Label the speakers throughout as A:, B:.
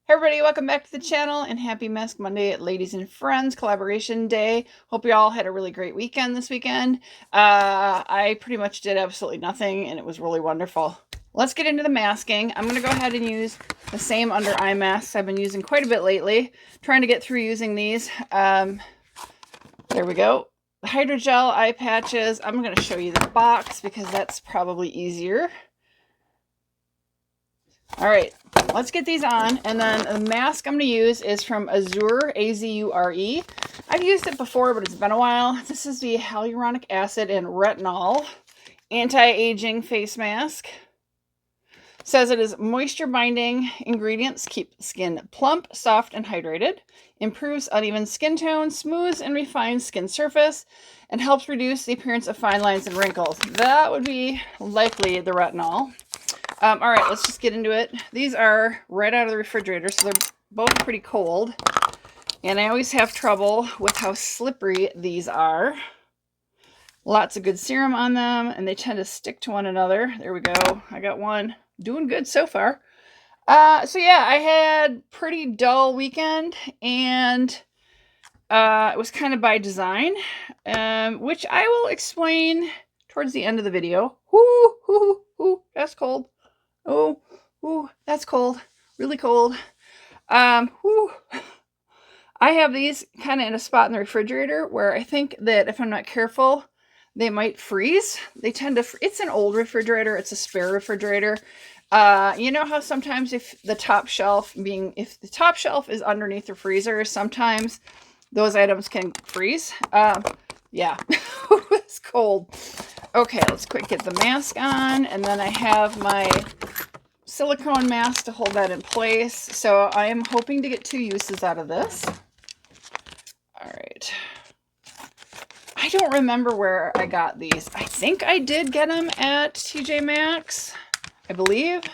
A: Hey everybody, welcome back to the channel and happy Mask Monday, ladies and friends, collaboration day. Hope you all had a really great weekend this weekend. I pretty much did absolutely nothing and it was really wonderful. Let's get into the masking. I'm going to go ahead and use the same under eye masks I've been using quite a bit lately. Trying to get through using these. There we go. The hydrogel eye patches. I'm going to show you the box because that's probably easier. All right, let's get these on. And then the mask I'm going to use is from Azure, A-Z-U-R-E. I've used it before, but it's been a while. This is the hyaluronic acid and retinol anti-aging face mask. It says it is moisture binding ingredients, keep skin plump, soft, and hydrated, improves uneven skin tone, smooths and refines skin surface, and helps reduce the appearance of fine lines and wrinkles. That would be likely the retinol. All right, let's just get into it. These are right out of the refrigerator, so they're both pretty cold. And I always have trouble with how slippery these are. Lots of good serum on them, and they tend to stick to one another. There we go. I got one. Doing good so far. So yeah, I had pretty dull weekend, and it was kind of by design, which I will explain towards the end of the video. Ooh, that's cold. Oh, ooh, that's cold. Really cold. Whew. I have these kind of in a spot in the refrigerator where I think that if I'm not careful, they might freeze. They tend to, it's an old refrigerator. It's a spare refrigerator. You know how sometimes if the top shelf is underneath the freezer, sometimes those items can freeze. Yeah, it's cold. Okay, let's quick get the mask on, and then I have my silicone mask to hold that in place. So I am hoping to get 2 uses out of this. All right. I don't remember where I got these. I think I did get them at TJ Maxx, I believe.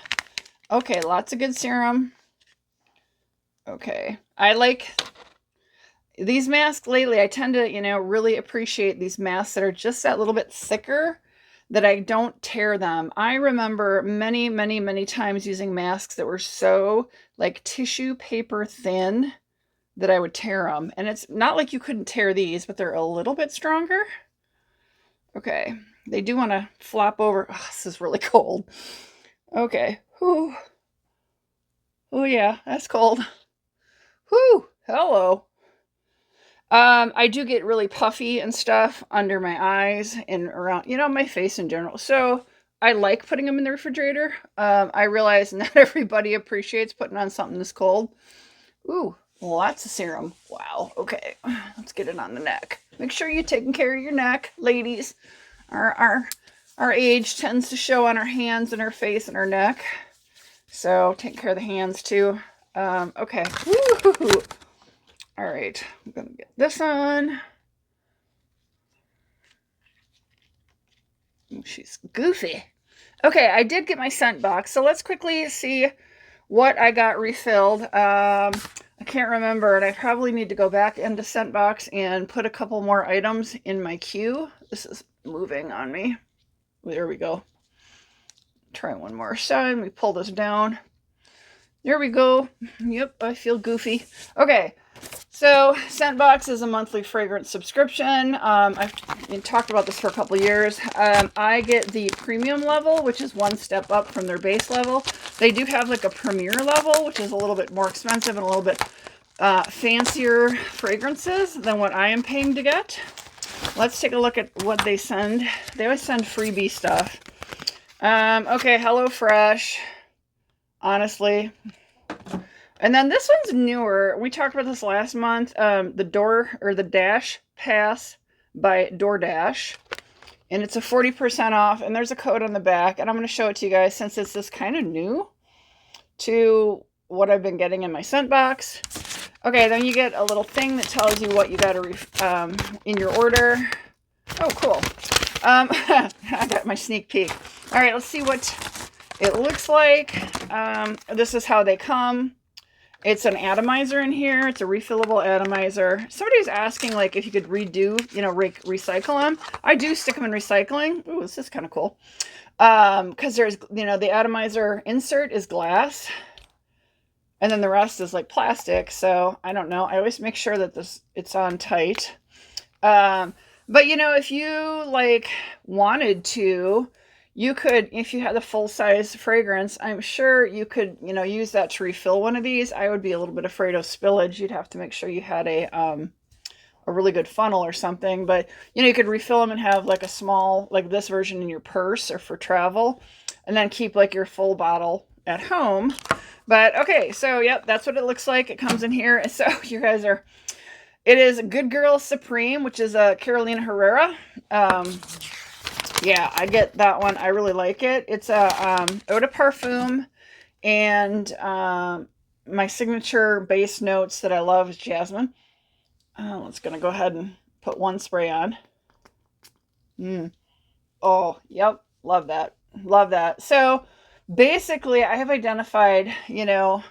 A: Okay, lots of good serum. Okay, I like these masks lately. I tend to, really appreciate these masks that are just that little bit thicker, that I don't tear them. I remember many, many, many times using masks that were so like tissue paper thin that I would tear them. And it's not like you couldn't tear these, but they're a little bit stronger. Okay, they do want to flop over. Oh, this is really cold. Okay. Whew. Oh yeah, that's cold. Whew. Hello. I do get really puffy and stuff under my eyes and around, my face in general. So I like putting them in the refrigerator. I realize not everybody appreciates putting on something this cold. Ooh, lots of serum. Wow. Okay, let's get it on the neck. Make sure you're taking care of your neck, ladies. Our age tends to show on our hands and our face and our neck. So take care of the hands too. Okay. Woo-hoo-hoo. All right, I'm going to get this on. Oh, she's goofy. Okay, I did get my scent box, so let's quickly see what I got refilled. I can't remember, and I probably need to go back into SCENTBOX and put a couple more items in my queue. This is moving on me. There we go. Try one more side. We pull this down. There we go. Yep, I feel goofy. Okay. So SCENTBOX is a monthly fragrance subscription. I've talked about this for a couple years. I get the premium level, which is one step up from their base level. They do have like a premier level, which is a little bit more expensive and a little bit fancier fragrances than what I am paying to get. Let's take a look at what they send. They always send freebie stuff. Okay, HelloFresh. Honestly. And then this one's newer. We talked about this last month. The Dash Pass by DoorDash. And it's a 40% off. And there's a code on the back. And I'm going to show it to you guys since it's this kind of new to what I've been getting in my scent box. Okay, then you get a little thing that tells you what you got to in your order. Oh, cool. I got my sneak peek. All right, let's see what it looks like. This is how they come. It's an atomizer in here. It's a refillable atomizer. Somebody was asking, like, if you could redo, recycle them. I do stick them in recycling. Ooh, this is kind of cool. Because there's, the atomizer insert is glass. And then the rest is like plastic. So I don't know. I always make sure that it's on tight. But you know, if you like wanted to, you could, if you had the full size fragrance, I'm sure you could, you know, use that to refill one of these. I would be a little bit afraid of spillage. You'd have to make sure you had a really good funnel or something. But you know, you could refill them and have like a small, like this version in your purse or for travel, and then keep like your full bottle at home. But okay, so yep, that's what it looks like. It comes in here. So you guys are, it is Good Girl Supreme, which is a Carolina Herrera. Yeah, I get that one. I really like it. It's a eau de parfum, and my signature base notes that I love is jasmine. Let's gonna go ahead and put one spray on. Oh, yep, love that. Love that. So basically, I have identified, you know,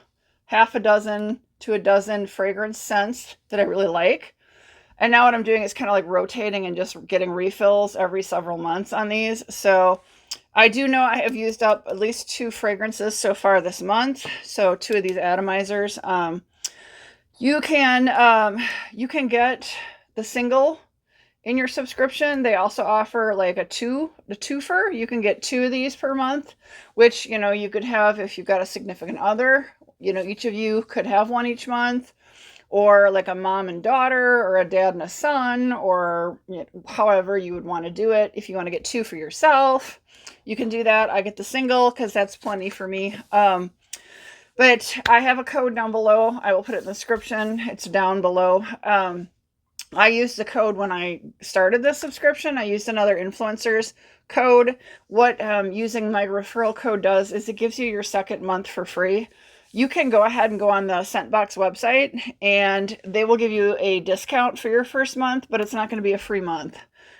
A: half a dozen to a dozen fragrance scents that I really like. And now what I'm doing is kind of like rotating and just getting refills every several months on these. So I do know I have used up at least 2 fragrances so far this month. So 2 of these atomizers. You can get the single in your subscription. They also offer like the twofer. You can get 2 of these per month, which, you know, you could have if you've got a significant other. You know, each of you could have one each month, or like a mom and daughter, or a dad and a son, or you know, however you would want to do it. If you want to get 2 for yourself, you can do that. I get the single because that's plenty for me. But I have a code down below. I will put it in the description. It's down below. I used the code when I started this subscription. I used another influencer's code. What using my referral code does is it gives you your second month for free. You can go ahead and go on the SCENTBOX website, and they will give you a discount for your first month, but it's not going to be a free month.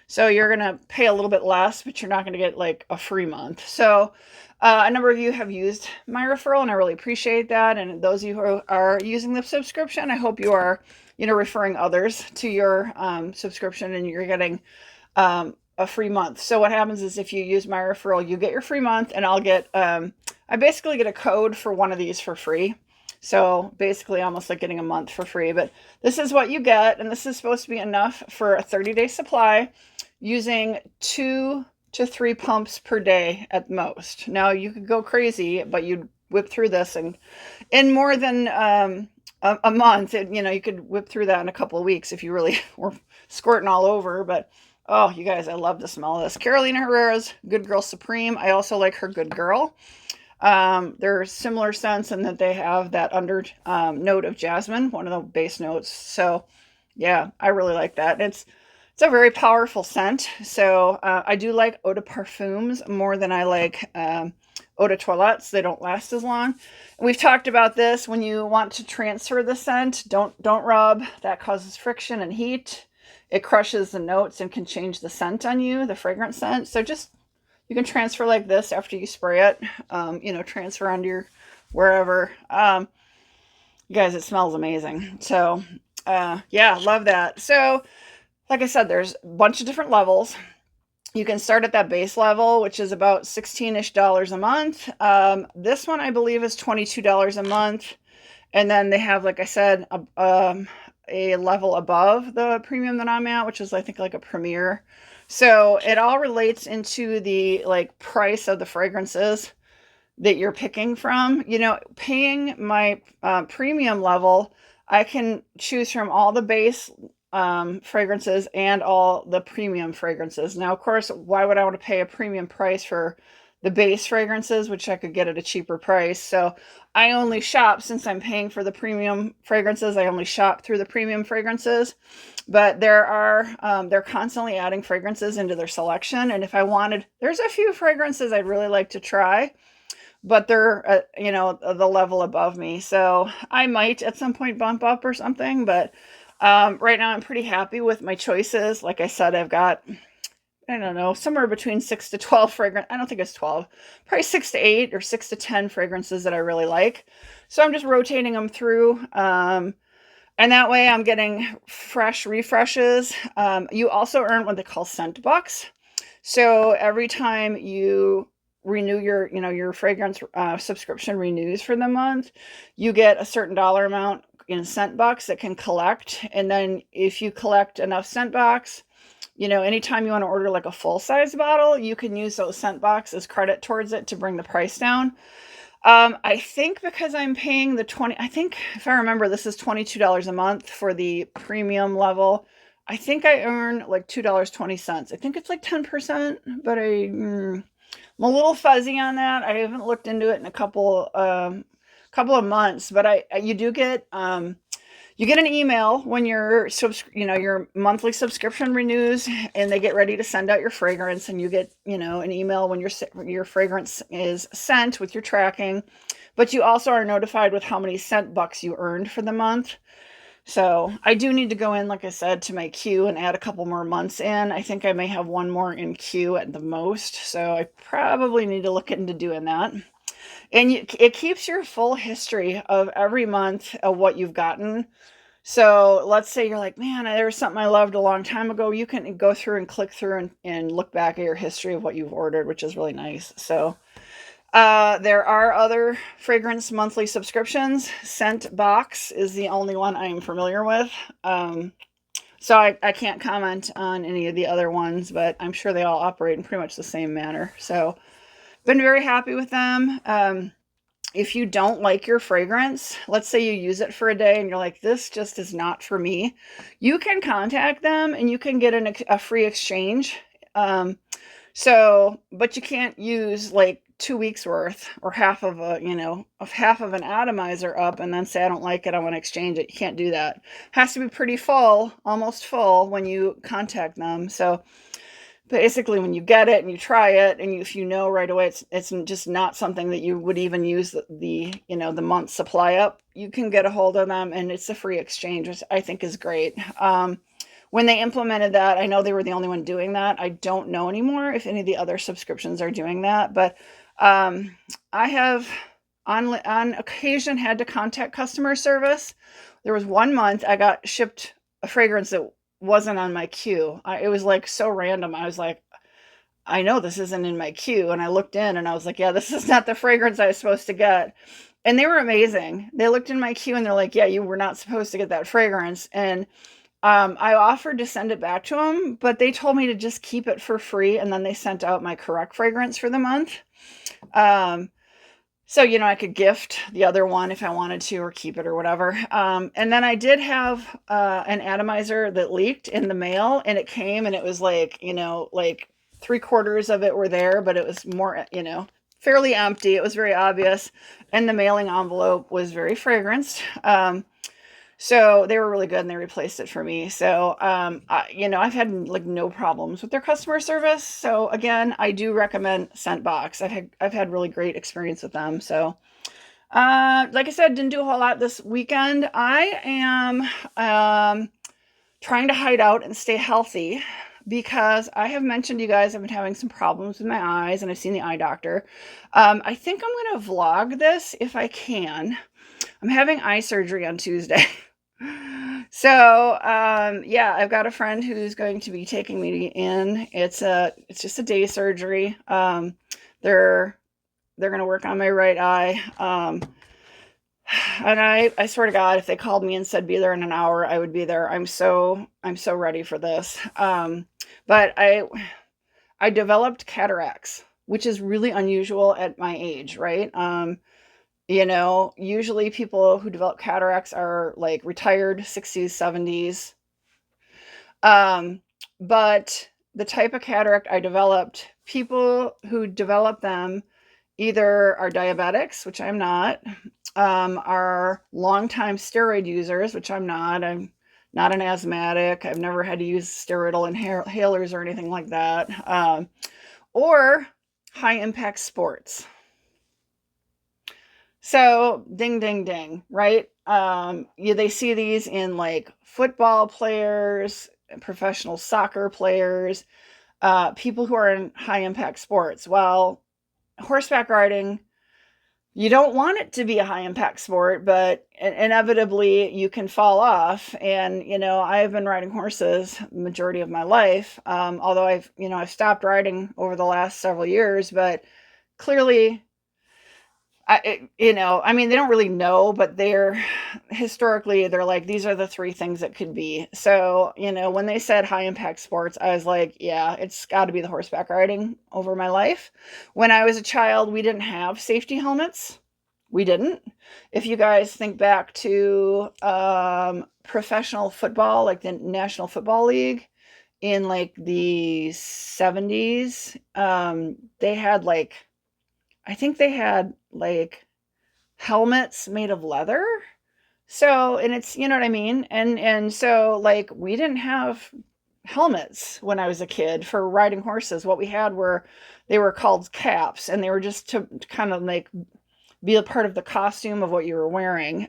A: So you're going to pay a little bit less, but you're not going to get like a free month. So a number of you have used my referral, and I really appreciate that. And those of you who are using the subscription, I hope you are, you know, referring others to your subscription, and you're getting a free month. So what happens is if you use my referral, you get your free month, and I'll get, I basically get a code for one of these for free. So basically almost like getting a month for free, but this is what you get. And this is supposed to be enough for a 30-day supply, using 2 to 3 pumps per day at most. Now you could go crazy, but you'd whip through this and in more than a month. You know, you could whip through that in a couple of weeks if you really were squirting all over. But oh, you guys, I love the smell of this. Carolina Herrera's Good Girl Supreme. I also like her Good Girl. They're similar scents in that they have that under note of jasmine, one of the base notes. So yeah, I really like that. It's a very powerful scent. So I do like eau de parfums more than I like eau de toilettes. They don't last as long. We've talked about this. When you want to transfer the scent, don't rub. That causes friction and heat. It crushes the notes and can change the scent on you, the fragrance scent. So just, you can transfer like this after you spray it. You know, transfer onto your wherever. You guys, it smells amazing. So yeah, love that. So like I said, there's a bunch of different levels. You can start at that base level, which is about $16-ish a month. This one, I believe, is $22 a month. And then they have, like I said, a level above the premium that I'm at, which is, I think, like a premier. So it all relates into the like price of the fragrances that you're picking from. You know, paying my premium level, I can choose from all the base fragrances and all the premium fragrances. Now, of course, why would I want to pay a premium price for the base fragrances, which I could get at a cheaper price? So I only shop, since I'm paying for the premium fragrances, I only shop through the premium fragrances. But they're constantly adding fragrances into their selection. And if I wanted, there's a few fragrances I'd really like to try, but they're, you know, the level above me. So I might at some point bump up or something, but right now I'm pretty happy with my choices. Like I said, I've got, I don't know, somewhere between 6 to 12 fragrance. I don't think it's 12, probably 6 to 8 or 6 to 10 fragrances that I really like. So I'm just rotating them through. And that way I'm getting fresh refreshes. You also earn what they call SCENTBOX. So every time you renew your, your fragrance subscription renews for the month, you get a certain dollar amount in SCENTBOX that can collect. And then if you collect enough SCENTBOX, anytime you want to order like a full size bottle, you can use those SCENTBOX as credit towards it to bring the price down. I think because I'm paying I think if I remember, this is $22 a month for the premium level. I think I earn like $2.20. I think it's like 10%, but I'm a little fuzzy on that. I haven't looked into it in a couple of months, but you do get you get an email when your your monthly subscription renews, and they get ready to send out your fragrance, and you get an email when your fragrance is sent with your tracking. But you also are notified with how many SCENTBOX you earned for the month. So I do need to go in, like I said, to my queue and add a couple more months in. I think I may have one more in queue at the most, so I probably need to look into doing that. And it keeps your full history of every month of what you've gotten. So let's say you're like, man, there was something I loved a long time ago. You can go through and click through and look back at your history of what you've ordered, which is really nice. So there are other fragrance monthly subscriptions. SCENTBOX is the only one I'm familiar with. So I can't comment on any of the other ones, but I'm sure they all operate in pretty much the same manner. So been very happy with them. If you don't like your fragrance, let's say you use it for a day and you're like, this just is not for me, you can contact them and you can get a free exchange. But you can't use like 2 weeks worth or half of an atomizer up and then say, I don't like it, I want to exchange it. You can't do that. It has to be pretty full, almost full, when you contact them. So basically, when you get it and you try it, and if you know right away it's just not something that you would even use the month supply up, you can get a hold of them, and it's a free exchange, which I think is great. When they implemented that, I know they were the only one doing that. I don't know anymore if any of the other subscriptions are doing that, but I have on occasion had to contact customer service. There was one month I got shipped a fragrance that wasn't on my queue. It was like so random. I was like, I know this isn't in my queue. And I looked in and I was like, yeah, this is not the fragrance I was supposed to get. And they were amazing. They looked in my queue and they're like, yeah, you were not supposed to get that fragrance. And I offered to send it back to them, but they told me to just keep it for free. And then they sent out my correct fragrance for the month. So, I could gift the other one if I wanted to, or keep it or whatever. And then I did have an atomizer that leaked in the mail, and it came and it was like, like 3/4 of it were there, but it was more, fairly empty. It was very obvious. And the mailing envelope was very fragranced. So they were really good and they replaced it for me. So, I've had like no problems with their customer service. So again, I do recommend SCENTBOX. I've had really great experience with them. So, like I said, didn't do a whole lot this weekend. I am, trying to hide out and stay healthy because I have mentioned to you guys I've been having some problems with my eyes and I've seen the eye doctor. I think I'm going to vlog this if I can. I'm having eye surgery on Tuesday. So, yeah, I've got a friend who's going to be taking me in. It's just a day surgery. They're going to work on my right eye. And I swear to God, if they called me and said be there in an hour, I would be there. I'm so ready for this. But I developed cataracts, which is really unusual at my age, right? Usually people who develop cataracts are like retired 60s, 70s. But the type of cataract I developed, people who develop them either are diabetics, which I'm not, are longtime steroid users, which I'm not. I'm not an asthmatic. I've never had to use steroidal inhalers or anything like that. Or high impact sports. So ding, ding, ding, right? They see these in like football players, professional soccer players, people who are in high impact sports. Well, horseback riding, you don't want it to be a high impact sport, but inevitably you can fall off. And, I've been riding horses the majority of my life. Although I've stopped riding over the last several years, but clearly, you know, I mean, they don't really know, but historically, they're like, these are the three things that could be. So, you know, when they said high impact sports, I was like, yeah, it's got to be the horseback riding over my life. When I was a child, we didn't have safety helmets. We didn't. If you guys think back to professional football, like the National Football League in like the 70s, they had like, I think they had like helmets made of leather. So, and it's, you know what I mean? And so like we didn't have helmets when I was a kid for riding horses. What we had they were called caps, and they were just to kind of like be a part of the costume of what you were wearing.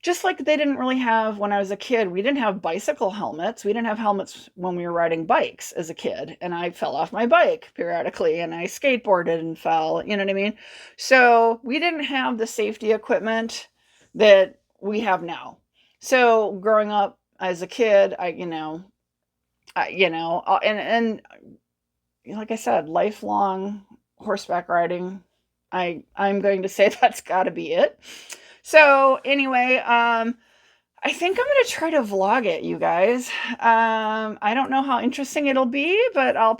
A: Just like they didn't really have when I was a kid, we didn't have bicycle helmets. We didn't have helmets when we were riding bikes as a kid. And I fell off my bike periodically, and I skateboarded and fell, you know what I mean? So we didn't have the safety equipment that we have now. So growing up as a kid, and like I said, lifelong horseback riding. I'm going to say that's got to be it. So anyway, I think I'm going to try to vlog it, you guys. I don't know how interesting it'll be, but I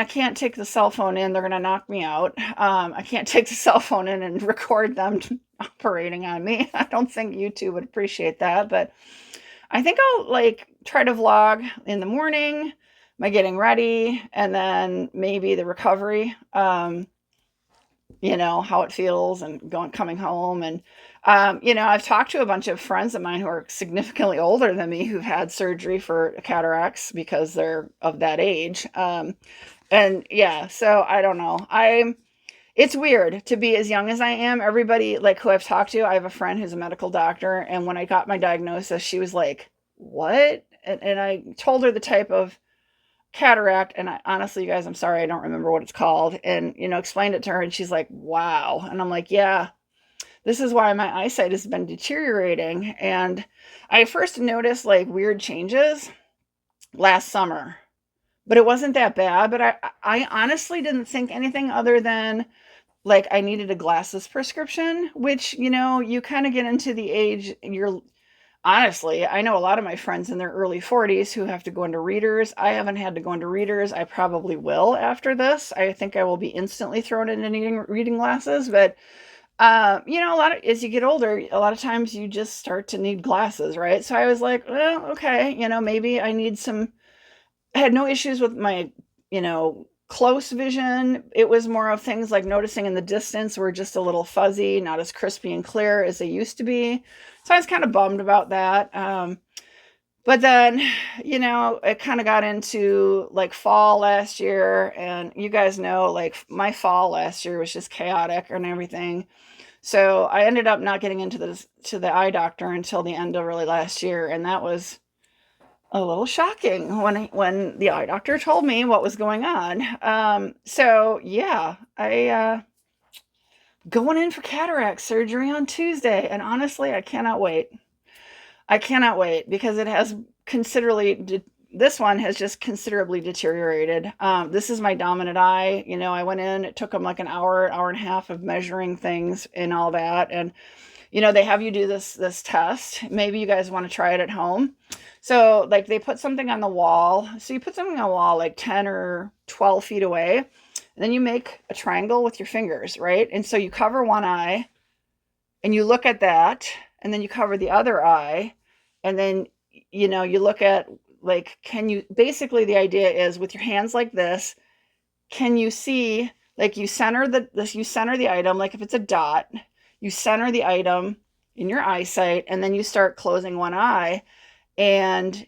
A: can't take the cell phone in. They're going to knock me out. I can't take the cell phone in and record them operating on me. I don't think YouTube would appreciate that, but I think I'll like try to vlog in the morning, my getting ready, and then maybe the recovery. You know, how it feels and coming home. And, I've talked to a bunch of friends of mine who are significantly older than me who've had surgery for cataracts because they're of that age. And yeah, so I don't know. It's weird to be as young as I am. Everybody like who I've talked to, I have a friend who's a medical doctor. And when I got my diagnosis, she was like, what? And I told her the type of cataract, and honestly, you guys, I'm sorry, I don't remember what it's called, and explained it to her, and she's like, wow. And I'm like, yeah, this is why my eyesight has been deteriorating. And I first noticed like weird changes last summer, but it wasn't that bad. But I honestly didn't think anything other than like I needed a glasses prescription, which you kind of get into the age honestly, I know a lot of my friends in their early 40s who have to go into readers. I haven't had to go into readers. I probably will after this. I think I will be instantly thrown into needing reading glasses. But, as you get older, a lot of times you just start to need glasses, right? So I was like, well, okay, maybe I need I had no issues with my, close vision. It was more of things like noticing in the distance were just a little fuzzy, not as crispy and clear as they used to be. So I was kind of bummed about that. But then, it kind of got into like fall last year, and you guys know, like my fall last year was just chaotic and everything. So I ended up not getting into to the eye doctor until the end of really last year. And that was a little shocking when the eye doctor told me what was going on. So yeah, I going in for cataract surgery on Tuesday, and honestly, I cannot wait. I cannot wait because it has this one has just considerably deteriorated. This is my dominant eye. I went in, it took them like an hour and a half of measuring things and all that. And, they have you do this test. Maybe you guys want to try it at home. So like they put something on the wall. So you put something on the wall like 10 or 12 feet away, and then you make a triangle with your fingers, right? And so you cover one eye and you look at that, and then you cover the other eye. And then, you look at like, basically the idea is with your hands like this, can you see, like you center the item, like if it's a dot, you center the item in your eyesight, and then you start closing one eye. And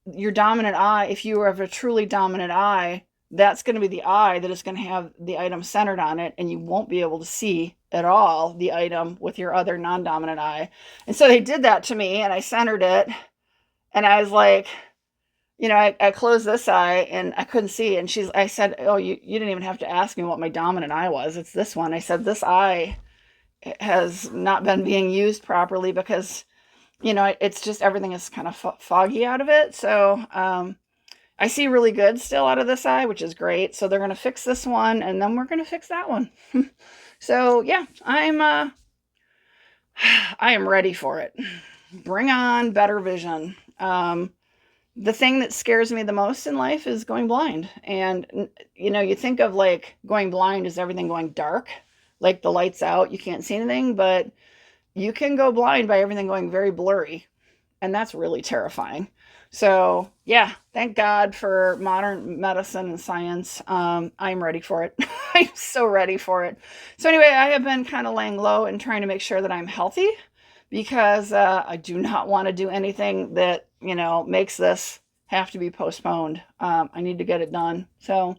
A: your dominant eye, if you have a truly dominant eye, that's going to be the eye that is going to have the item centered on it, and you won't be able to see at all the item with your other non-dominant eye. And so they did that to me, and I centered it, and I was like, I closed this eye and I couldn't see. And I said, oh, you didn't even have to ask me what my dominant eye was. It's this one. I said, this eye has not been being used properly because, it's just everything is kind of foggy out of it. So, I see really good still out of this eye, which is great. So they're going to fix this one, and then we're going to fix that one. So yeah, I am ready for it. Bring on better vision. The thing that scares me the most in life is going blind. And, you know, you think of like going blind as everything going dark, like the lights out, you can't see anything, but you can go blind by everything going very blurry. And that's really terrifying. So yeah, thank God for modern medicine and science. I'm ready for it. I'm so ready for it. So anyway, I have been kind of laying low and trying to make sure that I'm healthy, because I do not want to do anything that, you know, makes this have to be postponed. I need to get it done. So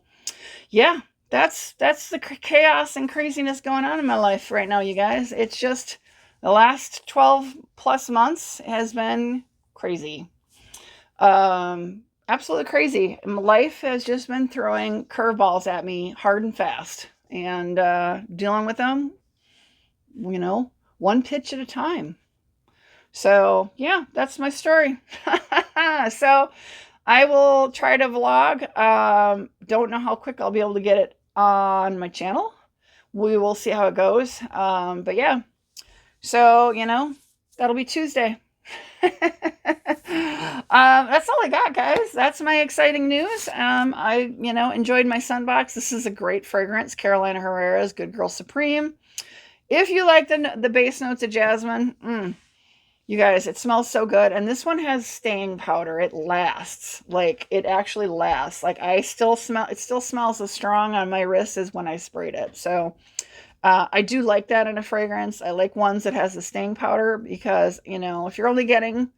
A: yeah, that's the chaos and craziness going on in my life right now, you guys. It's just the last 12 plus months has been crazy. Absolutely crazy. Life has just been throwing curveballs at me hard and fast, and dealing with them, you know, one pitch at a time. So yeah, that's my story. So I will try to vlog. Don't know how quick I'll be able to get it on my channel. We will see how it goes. But yeah, so, you know, that'll be Tuesday. That's all I got, guys. That's my exciting news. I, you know, enjoyed my SCENTBOX. This is a great fragrance, Carolina Herrera's Good Girl Supreme. If you like the base notes of jasmine, you guys, it smells so good. And this one has staying powder. It lasts. Like, it actually lasts. Like, it still smells as strong on my wrist as when I sprayed it. So I do like that in a fragrance. I like ones that has the staying powder, because, you know, if you're only getting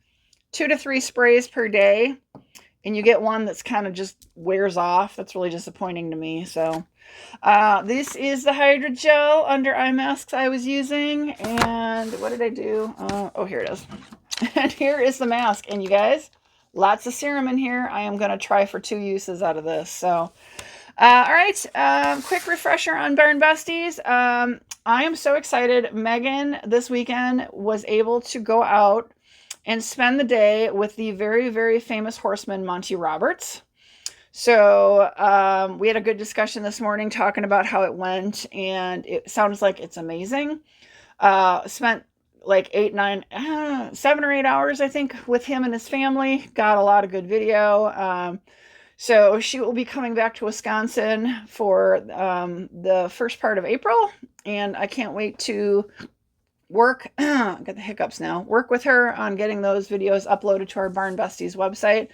A: 2 to 3 sprays per day and you get one that's kind of just wears off, that's really disappointing to me. So this is the Hydra Gel under eye masks I was using. And what did I do? Oh, here it is. And here is the mask. And you guys, lots of serum in here. I am going to try for 2 uses out of this. So, all right. Quick refresher on Barn Besties. I am so excited. Megan this weekend was able to go out and spend the day with the very, very famous horseman, Monty Roberts. So we had a good discussion this morning talking about how it went, and it sounds like it's amazing. Spent like 7 or 8 hours, I think, with him and his family. Got a lot of good video. So she will be coming back to Wisconsin for the first part of April, and I can't wait to work, got the hiccups now, work with her on getting those videos uploaded to our Barn Besties website.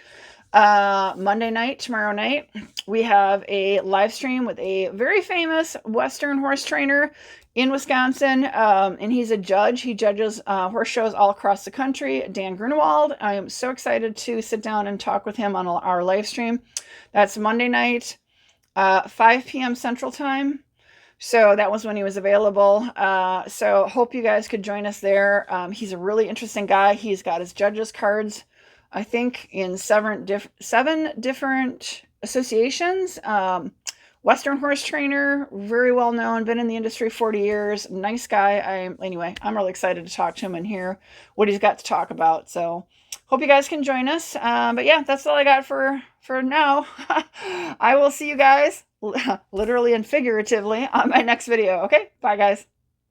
A: Monday night, tomorrow night, we have a live stream with a very famous Western horse trainer in Wisconsin, and he's a judge. He judges horse shows all across the country, Dan Grunewald. I am so excited to sit down and talk with him on our live stream. That's Monday night, 5 p.m. Central Time. So that was when he was available. So hope you guys could join us there. He's a really interesting guy. He's got his judges cards, I think, in 7 different associations. Western horse trainer, very well known, been in the industry 40 years, nice guy. Anyway, I'm really excited to talk to him and hear what he's got to talk about. So hope you guys can join us. But yeah, that's all I got for now. I will see you guys, literally and figuratively, on my next video. Okay, bye guys.